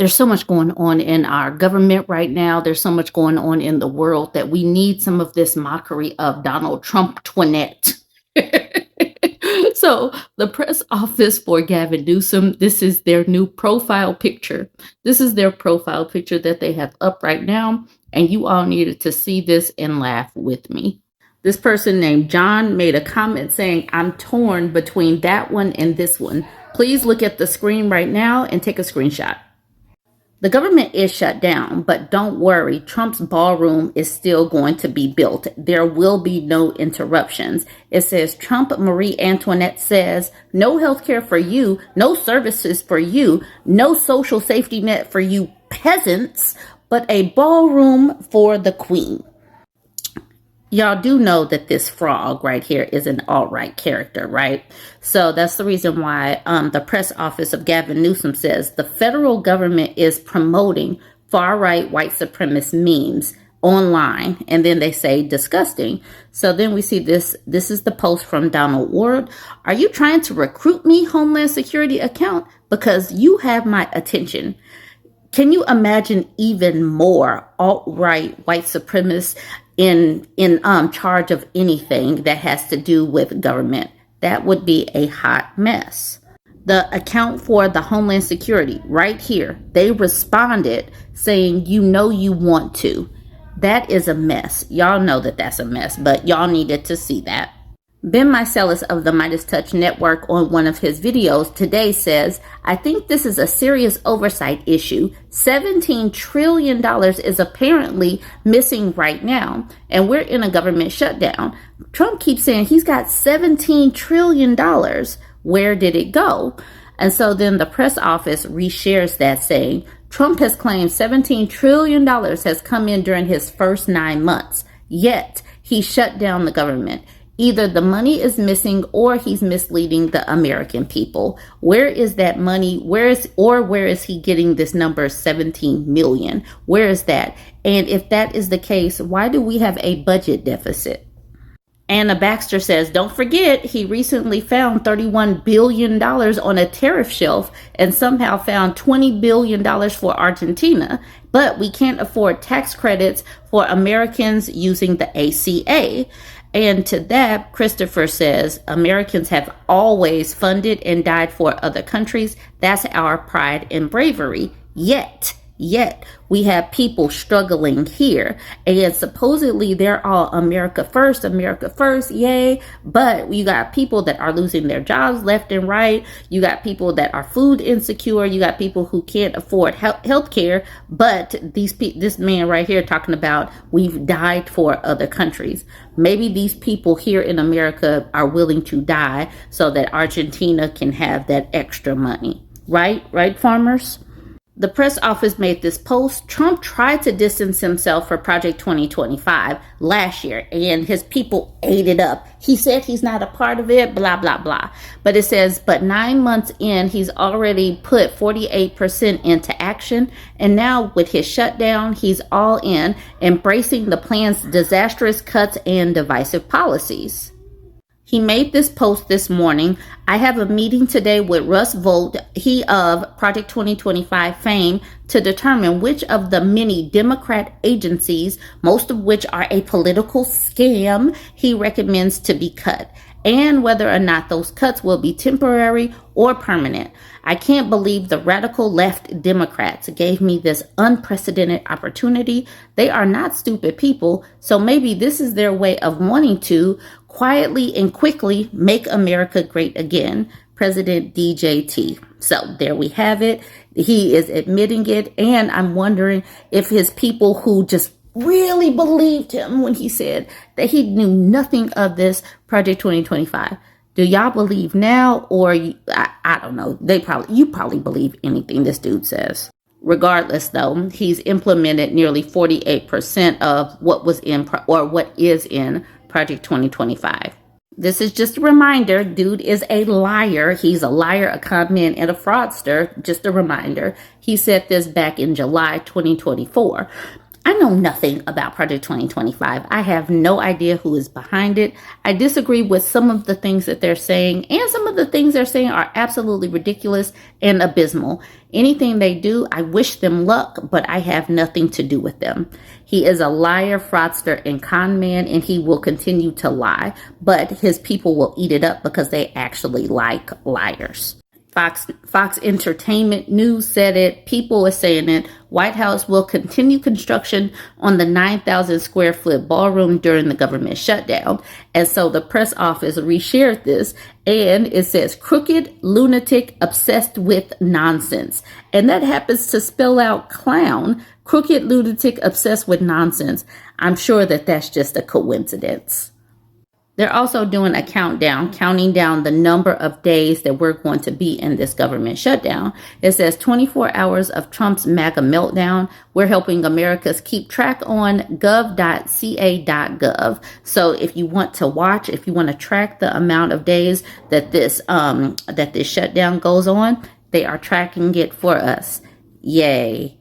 There's so much going on in our government right now. There's so much going on in the world that we need some of this mockery of Donald Trump Twinette. So the press office for Gavin Newsom, this is their new profile picture. This is their profile picture that they have up right now. And you all needed to see this and laugh with me. This person named John made a comment saying, "I'm torn between that one and this one. Please look at the screen right now and take a screenshot." The government is shut down, but don't worry, Trump's ballroom is still going to be built. There will be no interruptions. It says, Trump Marie Antoinette says, no health care for you, no services for you, no social safety net for you peasants, but a ballroom for the queen. Y'all do know that this frog right here is an alt-right character, right? So that's the reason why the press office of Gavin Newsom says the federal government is promoting far-right white supremacist memes online. And then they say disgusting. So then we see this. This is the post from Donald Ward. "Are you trying to recruit me, Homeland Security account? Because you have my attention." Can you imagine even more alt-right white supremacists in charge of anything that has to do with government? That would be a hot mess. The account for the Homeland Security right here, they responded saying, you know you want to. That is a mess. Y'all know that that's a mess, but y'all needed to see that. Ben Meiselas of the Midas Touch Network on one of his videos today says, "I think this is a serious oversight issue. $17 trillion is apparently missing right now, and we're in a government shutdown. Trump keeps saying he's got $17 trillion. Where did it go?" And so then the press office reshares that saying, Trump has claimed $17 trillion has come in during his first 9 months, yet he shut down the government. Either the money is missing or he's misleading the American people. Where is that money? Where is he getting this number 17 million? Where is that? And if that is the case, why do we have a budget deficit? Anna Baxter says, don't forget, he recently found $31 billion on a tariff shelf and somehow found $20 billion for Argentina. But we can't afford tax credits for Americans using the ACA. And to that, Christopher says, Americans have always funded and died for other countries. That's our pride and bravery. Yet we have people struggling here. And supposedly they're all America first, yay. But you got people that are losing their jobs left and right. You got people that are food insecure. You got people who can't afford health care. But this man right here talking about we've died for other countries. Maybe these people here in America are willing to die so that Argentina can have that extra money. Right, farmers? The press office made this post. Trump tried to distance himself for Project 2025 last year, and his people ate it up. He said he's not a part of it, blah, blah, blah. But it says, but 9 months in, he's already put 48% into action. And now with his shutdown, he's all in, embracing the plan's disastrous cuts and divisive policies. He made this post this morning. I have a meeting today with Russ Vought, he of Project 2025 fame, to determine which of the many Democrat agencies, most of which are a political scam, he recommends to be cut, and whether or not those cuts will be temporary or permanent. I can't believe the radical left Democrats gave me this unprecedented opportunity. They are not stupid people, so maybe this is their way of wanting to quietly and quickly make America great again. President DJT. So there we have it. He is admitting it, and I'm wondering if his people who just really believed him when he said that he knew nothing of this Project 2025. Do y'all believe now, or I don't know? You probably believe anything this dude says. Regardless, though, he's implemented nearly 48% of what was in what is in Project 2025. This is just a reminder. Dude is a liar. He's a liar, a con man, and a fraudster. Just a reminder. He said this back in July 2024. I know nothing about Project 2025. I have no idea who is behind it. I disagree with some of the things that they're saying, and some of the things they're saying are absolutely ridiculous and abysmal. Anything they do, I wish them luck, but I have nothing to do with them. He is a liar, fraudster, and con man, and he will continue to lie, but his people will eat it up because they actually like liars. Fox Entertainment News said it. People are saying it. White House will continue construction on the 9,000 square foot ballroom during the government shutdown. And so the press office reshared this, and it says crooked, lunatic, obsessed with nonsense. And that happens to spell out clown. Crooked, lunatic, obsessed with nonsense. I'm sure that that's just a coincidence. They're also doing a countdown, counting down the number of days that we're going to be in this government shutdown. It says 24 hours of Trump's MAGA meltdown. We're helping Americans keep track on gov.ca.gov. So if you want to watch, if you want to track the amount of days that this shutdown goes on, they are tracking it for us. Yay.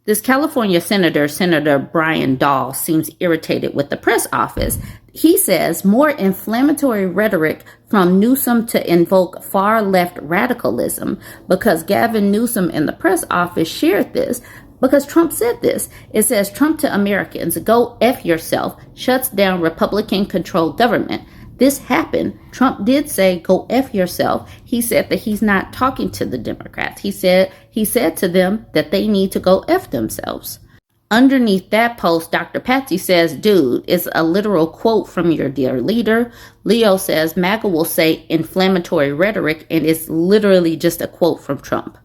This California Senator Brian Dahl, seems irritated with the press office. He says more inflammatory rhetoric from Newsom to invoke far-left radicalism, because Gavin Newsom in the press office shared this because Trump said this. It says Trump to Americans, go F yourself, shuts down Republican-controlled government. This happened. Trump did say, go F yourself. He said that he's not talking to the Democrats. He said to them that they need to go F themselves. Underneath that post, Dr. Patsy says, dude, it's a literal quote from your dear leader. Leo says, MAGA will say inflammatory rhetoric, and it's literally just a quote from Trump.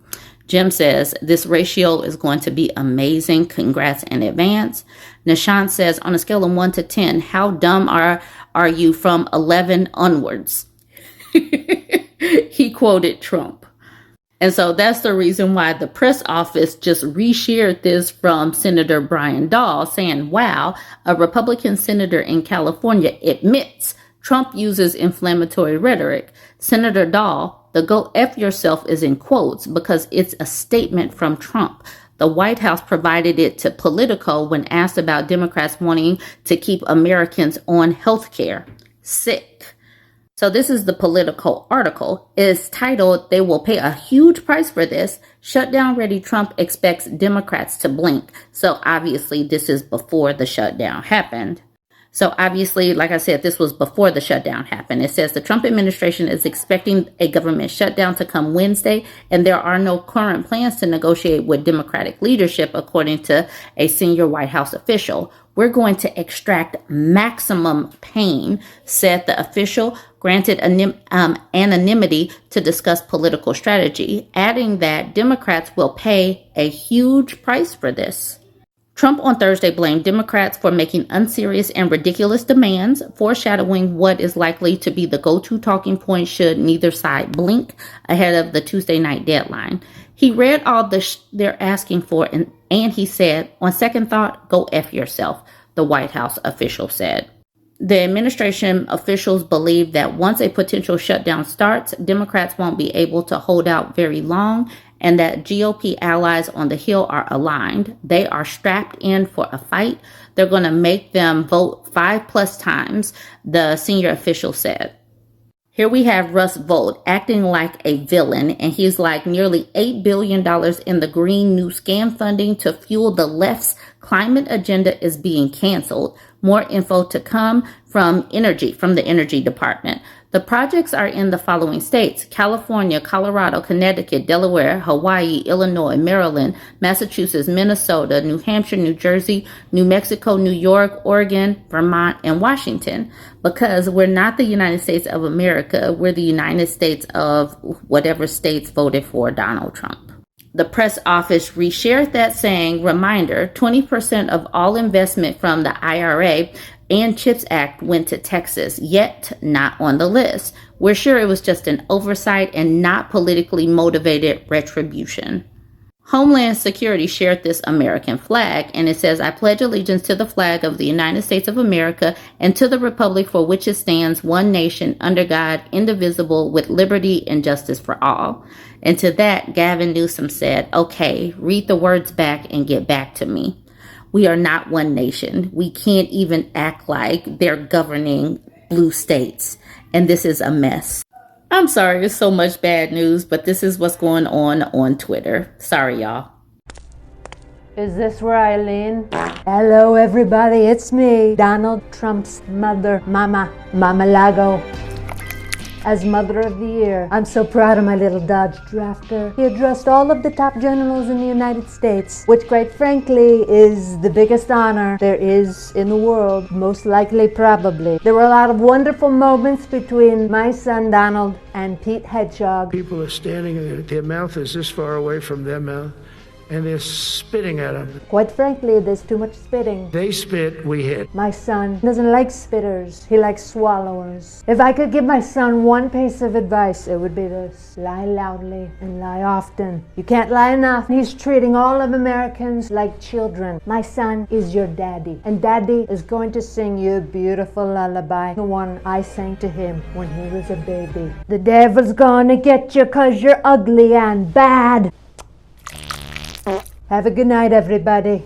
Jim says, this ratio is going to be amazing. Congrats in advance. Nishant says, on a scale of 1 to 10, how dumb are you from 11 onwards? He quoted Trump. And so that's the reason why the press office just reshared this from Senator Brian Dahl, saying, wow, a Republican senator in California admits Trump uses inflammatory rhetoric. Senator Dahl, the go F yourself is in quotes because it's a statement from Trump. The White House provided it to Politico when asked about Democrats wanting to keep Americans on health care. Sick. So this is the Politico article. It's titled, They Will Pay a Huge Price for This. Shutdown Ready Trump Expects Democrats to Blink. So obviously this is before the shutdown happened. So obviously, like I said, this was before the shutdown happened. It says the Trump administration is expecting a government shutdown to come Wednesday, and there are no current plans to negotiate with Democratic leadership, according to a senior White House official. We're going to extract maximum pain, said the official, granted anonymity to discuss political strategy, adding that Democrats will pay a huge price for this. Trump on Thursday blamed Democrats for making unserious and ridiculous demands, foreshadowing what is likely to be the go-to talking point should neither side blink ahead of the Tuesday night deadline. He read all they're asking for and he said, on second thought, go F yourself, the White House official said. The administration officials believe that once a potential shutdown starts, Democrats won't be able to hold out very long, and that GOP allies on the Hill are aligned. They are strapped in for a fight. They're going to make them vote 5+ times, the senior official said. Here we have Russ Vought acting like a villain, and he's like nearly $8 billion in the green new scam funding to fuel the left's climate agenda is being canceled. More info to come from the Energy Department. The projects are in the following states: California, Colorado, Connecticut, Delaware, Hawaii, Illinois, Maryland, Massachusetts, Minnesota, New Hampshire, New Jersey, New Mexico, New York, Oregon, Vermont, and Washington. Because we're not the United States of America, we're the United States of whatever states voted for Donald Trump. The press office reshared that saying, reminder, 20% of all investment from the IRA and CHIPS Act went to Texas, yet not on the list. We're sure it was just an oversight and not politically motivated retribution. Homeland Security shared this American flag, and it says, I pledge allegiance to the flag of the United States of America and to the republic for which it stands, one nation, under God, indivisible, with liberty and justice for all. And to that, Gavin Newsom said, okay, read the words back and get back to me. We are not one nation. We can't even act like they're governing blue states. And this is a mess. I'm sorry, it's so much bad news, but this is what's going on Twitter. Sorry, y'all. Is this where Eileen? Hello, everybody. It's me, Donald Trump's mother, Mama Lago. As Mother of the Year, I'm so proud of my little Dodge drafter. He addressed all of the top generals in the United States, which quite frankly is the biggest honor there is in the world, most likely probably. There were a lot of wonderful moments between my son Donald and Pete Hedgehog. People are standing there, their mouth is this far away from their mouth, and they're spitting at them. Quite frankly, there's too much spitting. They spit, we hit. My son doesn't like spitters, he likes swallowers. If I could give my son one piece of advice, it would be this: lie loudly and lie often. You can't lie enough. He's treating all of Americans like children. My son is your daddy, and daddy is going to sing you a beautiful lullaby, the one I sang to him when he was a baby. The devil's gonna get you 'cause you're ugly and bad. Have a good night, everybody.